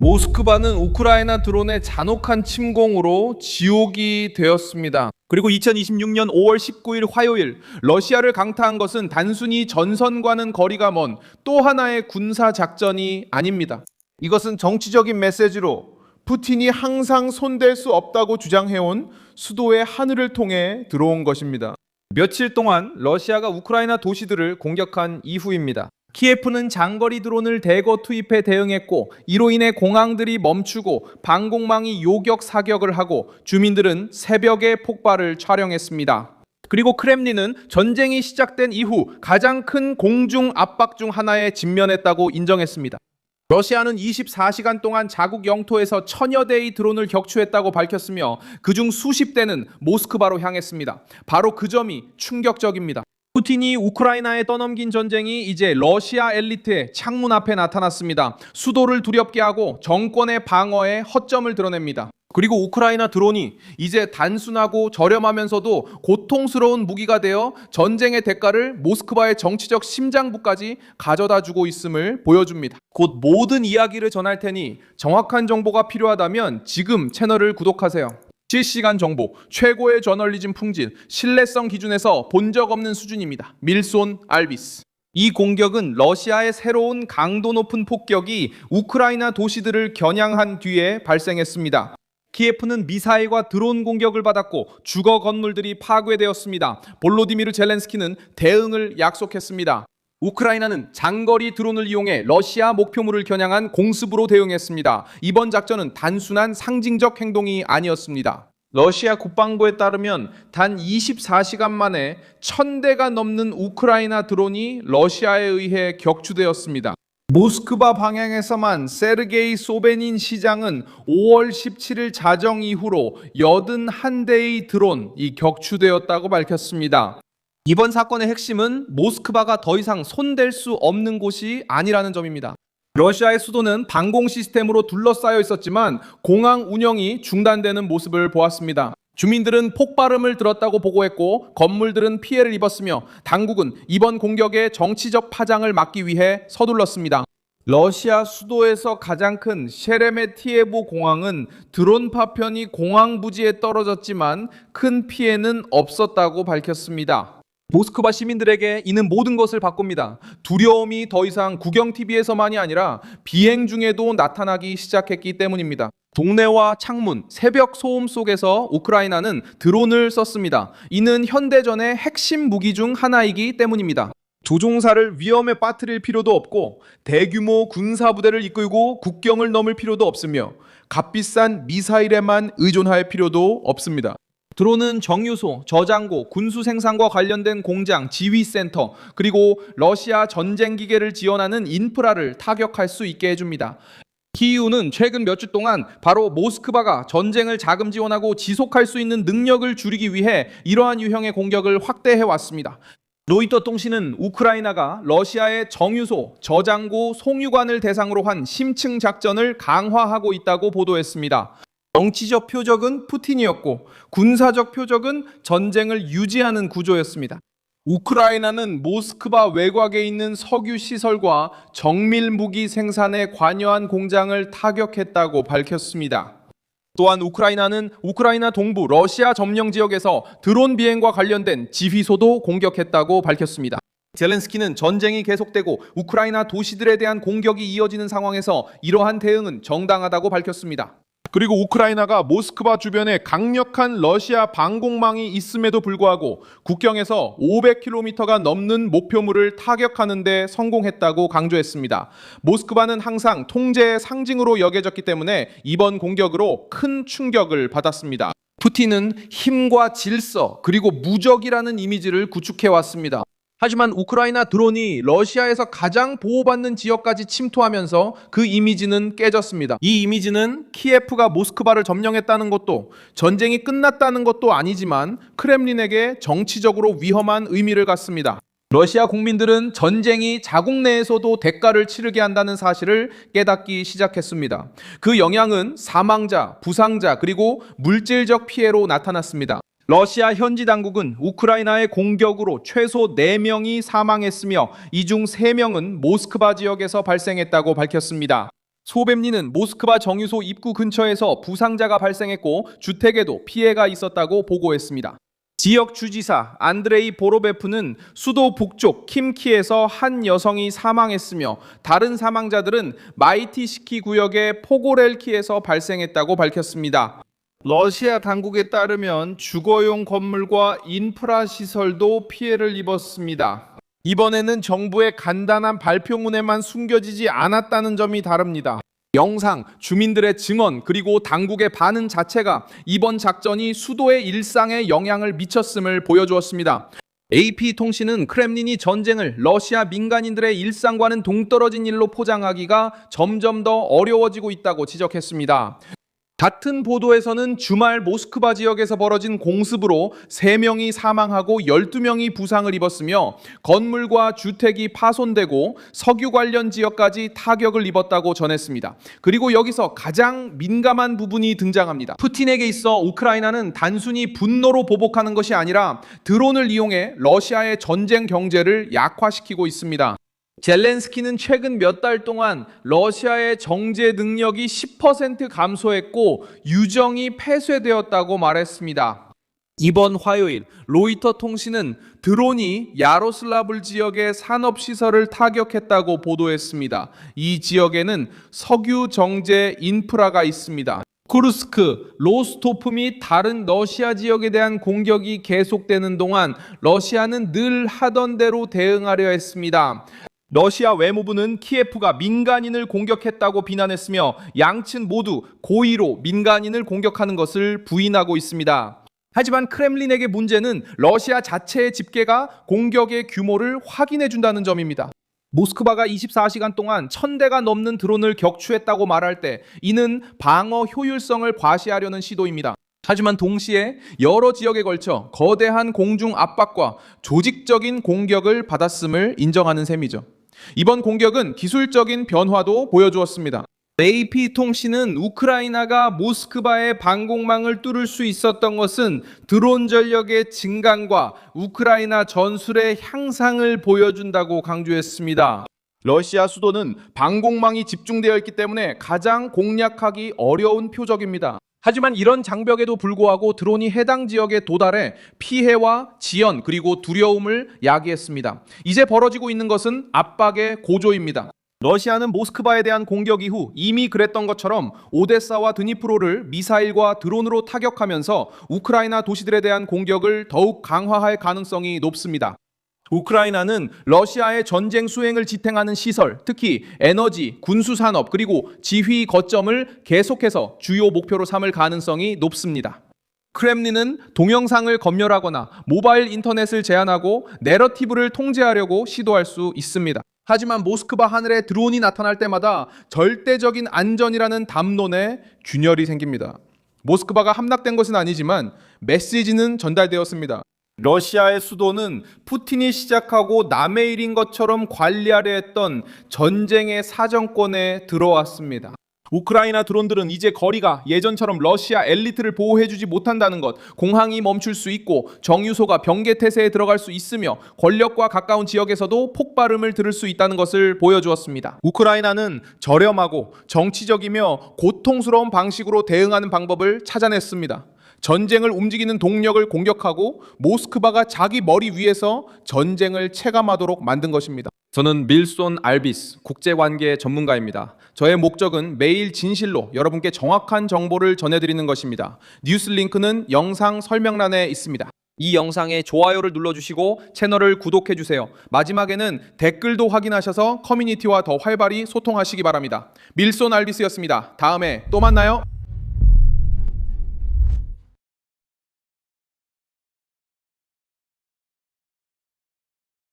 모스크바는 우크라이나 드론의 잔혹한 침공으로 지옥이 되었습니다. 그리고 2026년 5월 19일 화요일 러시아를 강타한 것은 단순히 전선과는 거리가 먼 또 하나의 군사 작전이 아닙니다. 이것은 정치적인 메시지로 푸틴이 항상 손댈 수 없다고 주장해온 수도의 하늘을 통해 들어온 것입니다. 며칠 동안 러시아가 우크라이나 도시들을 공격한 이후입니다. 키예프는 장거리 드론을 대거 투입해 대응했고 이로 인해 공항들이 멈추고 방공망이 요격 사격을 하고 주민들은 새벽에 폭발을 촬영했습니다. 그리고 크렘린은 전쟁이 시작된 이후 가장 큰 공중 압박 중 하나에 직면했다고 인정했습니다. 러시아는 24시간 동안 자국 영토에서 1000여 대의 드론을 격추했다고 밝혔으며 그중 수십 대는 모스크바로 향했습니다. 바로 그 점이 충격적입니다. 푸틴이 우크라이나에 떠넘긴 전쟁이 이제 러시아 엘리트의 창문 앞에 나타났습니다. 수도를 두렵게 하고 정권의 방어에 허점을 드러냅니다. 그리고 우크라이나 드론이 이제 단순하고 저렴하면서도 고통스러운 무기가 되어 전쟁의 대가를 모스크바의 정치적 심장부까지 가져다주고 있음을 보여줍니다. 곧 모든 이야기를 전할 테니 정확한 정보가 필요하다면 지금 채널을 구독하세요. 실시간 정보, 최고의 저널리즘 풍진, 신뢰성 기준에서 본 적 없는 수준입니다. 밀손 알비스. 이 공격은 러시아의 새로운 강도 높은 폭격이 우크라이나 도시들을 겨냥한 뒤에 발생했습니다. 키예프는 미사일과 드론 공격을 받았고 주거 건물들이 파괴되었습니다. 볼로디미르 젤렌스키는 대응을 약속했습니다. 우크라이나는 장거리 드론을 이용해 러시아 목표물을 겨냥한 공습으로 대응했습니다. 이번 작전은 단순한 상징적 행동이 아니었습니다. 러시아 국방부에 따르면 단 24시간 만에 1000대가 넘는 우크라이나 드론이 러시아에 의해 격추되었습니다. 모스크바 방향에서만 세르게이 소베닌 시장은 5월 17일 자정 이후로 81대의 드론이 격추되었다고 밝혔습니다. 이번 사건의 핵심은 모스크바가 더 이상 손댈 수 없는 곳이 아니라는 점입니다. 러시아의 수도는 방공 시스템으로 둘러싸여 있었지만 공항 운영이 중단되는 모습을 보았습니다. 주민들은 폭발음을 들었다고 보고했고 건물들은 피해를 입었으며 당국은 이번 공격의 정치적 파장을 막기 위해 서둘렀습니다. 러시아 수도에서 가장 큰 셰레메티에보 공항은 드론 파편이 공항 부지에 떨어졌지만 큰 피해는 없었다고 밝혔습니다. 모스크바 시민들에게 이는 모든 것을 바꿉니다. 두려움이 더 이상 구경TV에서만이 아니라 비행 중에도 나타나기 시작했기 때문입니다. 동네와 창문, 새벽 소음 속에서 우크라이나는 드론을 썼습니다. 이는 현대전의 핵심 무기 중 하나이기 때문입니다. 조종사를 위험에 빠뜨릴 필요도 없고 대규모 군사부대를 이끌고 국경을 넘을 필요도 없으며 값비싼 미사일에만 의존할 필요도 없습니다. 드론은 정유소, 저장고, 군수 생산과 관련된 공장, 지휘센터, 그리고 러시아 전쟁 기계를 지원하는 인프라를 타격할 수 있게 해줍니다. 키이우는 최근 몇 주 동안 바로 모스크바가 전쟁을 자금 지원하고 지속할 수 있는 능력을 줄이기 위해 이러한 유형의 공격을 확대해 왔습니다. 로이터 통신은 우크라이나가 러시아의 정유소, 저장고, 송유관을 대상으로 한 심층 작전을 강화하고 있다고 보도했습니다. 정치적 표적은 푸틴이었고 군사적 표적은 전쟁을 유지하는 구조였습니다. 우크라이나는 모스크바 외곽에 있는 석유 시설과 정밀 무기 생산에 관여한 공장을 타격했다고 밝혔습니다. 또한 우크라이나는 우크라이나 동부 러시아 점령 지역에서 드론 비행과 관련된 지휘소도 공격했다고 밝혔습니다. 젤렌스키는 전쟁이 계속되고 우크라이나 도시들에 대한 공격이 이어지는 상황에서 이러한 대응은 정당하다고 밝혔습니다. 그리고 우크라이나가 모스크바 주변에 강력한 러시아 방공망이 있음에도 불구하고 국경에서 500km가 넘는 목표물을 타격하는 데 성공했다고 강조했습니다. 모스크바는 항상 통제의 상징으로 여겨졌기 때문에 이번 공격으로 큰 충격을 받았습니다. 푸틴은 힘과 질서 그리고 무적이라는 이미지를 구축해왔습니다. 하지만 우크라이나 드론이 러시아에서 가장 보호받는 지역까지 침투하면서 그 이미지는 깨졌습니다. 이 이미지는 키예프가 모스크바를 점령했다는 것도 전쟁이 끝났다는 것도 아니지만 크렘린에게 정치적으로 위험한 의미를 갖습니다. 러시아 국민들은 전쟁이 자국 내에서도 대가를 치르게 한다는 사실을 깨닫기 시작했습니다. 그 영향은 사망자, 부상자 그리고 물질적 피해로 나타났습니다. 러시아 현지 당국은 우크라이나의 공격으로 최소 4명이 사망했으며 이 중 3명은 모스크바 지역에서 발생했다고 밝혔습니다. 소벰리는 모스크바 정유소 입구 근처에서 부상자가 발생했고 주택에도 피해가 있었다고 보고했습니다. 지역 주지사 안드레이 보로베프는 수도 북쪽 킴키에서 한 여성이 사망했으며 다른 사망자들은 마이티시키 구역의 포고렐키에서 발생했다고 밝혔습니다. 러시아 당국에 따르면 주거용 건물과 인프라 시설도 피해를 입었습니다. 이번에는 정부의 간단한 발표문에만 숨겨지지 않았다는 점이 다릅니다. 영상, 주민들의 증언, 그리고 당국의 반응 자체가 이번 작전이 수도의 일상에 영향을 미쳤음을 보여주었습니다. AP통신은 크렘린이 전쟁을 러시아 민간인들의 일상과는 동떨어진 일로 포장하기가 점점 더 어려워지고 있다고 지적했습니다. 같은 보도에서는 주말 모스크바 지역에서 벌어진 공습으로 3명이 사망하고 12명이 부상을 입었으며 건물과 주택이 파손되고 석유 관련 지역까지 타격을 입었다고 전했습니다. 그리고 여기서 가장 민감한 부분이 등장합니다. 푸틴에게 있어 우크라이나는 단순히 분노로 보복하는 것이 아니라 드론을 이용해 러시아의 전쟁 경제를 약화시키고 있습니다. 젤렌스키는 최근 몇 달 동안 러시아의 정제 능력이 10% 감소했고 유정이 폐쇄되었다고 말했습니다. 이번 화요일 로이터 통신은 드론이 야로슬라블 지역의 산업시설을 타격했다고 보도했습니다. 이 지역에는 석유 정제 인프라가 있습니다. 쿠르스크, 로스토프 및 다른 러시아 지역에 대한 공격이 계속되는 동안 러시아는 늘 하던 대로 대응하려 했습니다. 러시아 외무부는 키예프가 민간인을 공격했다고 비난했으며 양측 모두 고의로 민간인을 공격하는 것을 부인하고 있습니다. 하지만 크렘린에게 문제는 러시아 자체의 집계가 공격의 규모를 확인해 준다는 점입니다. 모스크바가 24시간 동안 1000대가 넘는 드론을 격추했다고 말할 때 이는 방어 효율성을 과시하려는 시도입니다. 하지만 동시에 여러 지역에 걸쳐 거대한 공중 압박과 조직적인 공격을 받았음을 인정하는 셈이죠. 이번 공격은 기술적인 변화도 보여주었습니다. AP통신은 우크라이나가 모스크바의 방공망을 뚫을 수 있었던 것은 드론 전력의 증강과 우크라이나 전술의 향상을 보여준다고 강조했습니다. 러시아 수도는 방공망이 집중되어 있기 때문에 가장 공략하기 어려운 표적입니다. 하지만 이런 장벽에도 불구하고 드론이 해당 지역에 도달해 피해와 지연 그리고 두려움을 야기했습니다. 이제 벌어지고 있는 것은 압박의 고조입니다. 러시아는 모스크바에 대한 공격 이후 이미 그랬던 것처럼 오데사와 드니프로를 미사일과 드론으로 타격하면서 우크라이나 도시들에 대한 공격을 더욱 강화할 가능성이 높습니다. 우크라이나는 러시아의 전쟁 수행을 지탱하는 시설, 특히 에너지, 군수산업, 그리고 지휘 거점을 계속해서 주요 목표로 삼을 가능성이 높습니다. 크렘린은 동영상을 검열하거나 모바일 인터넷을 제한하고 내러티브를 통제하려고 시도할 수 있습니다. 하지만 모스크바 하늘에 드론이 나타날 때마다 절대적인 안전이라는 담론에 균열이 생깁니다. 모스크바가 함락된 것은 아니지만 메시지는 전달되었습니다. 러시아의 수도는 푸틴이 시작하고 남의 일인 것처럼 관리하려 했던 전쟁의 사정권에 들어왔습니다. 우크라이나 드론들은 이제 거리가 예전처럼 러시아 엘리트를 보호해주지 못한다는 것, 공항이 멈출 수 있고 정유소가 병개태세에 들어갈 수 있으며 권력과 가까운 지역에서도 폭발음을 들을 수 있다는 것을 보여주었습니다. 우크라이나는 저렴하고 정치적이며 고통스러운 방식으로 대응하는 방법을 찾아냈습니다. 전쟁을 움직이는 동력을 공격하고 모스크바가 자기 머리 위에서 전쟁을 체감하도록 만든 것입니다. 저는 밀손 알비스 국제관계 전문가입니다. 저의 목적은 매일 진실로 여러분께 정확한 정보를 전해드리는 것입니다. 뉴스 링크는 영상 설명란에 있습니다. 이 영상에 좋아요를 눌러주시고 채널을 구독해주세요. 마지막에는 댓글도 확인하셔서 커뮤니티와 더 활발히 소통하시기 바랍니다. 밀손 알비스였습니다. 다음에 또 만나요.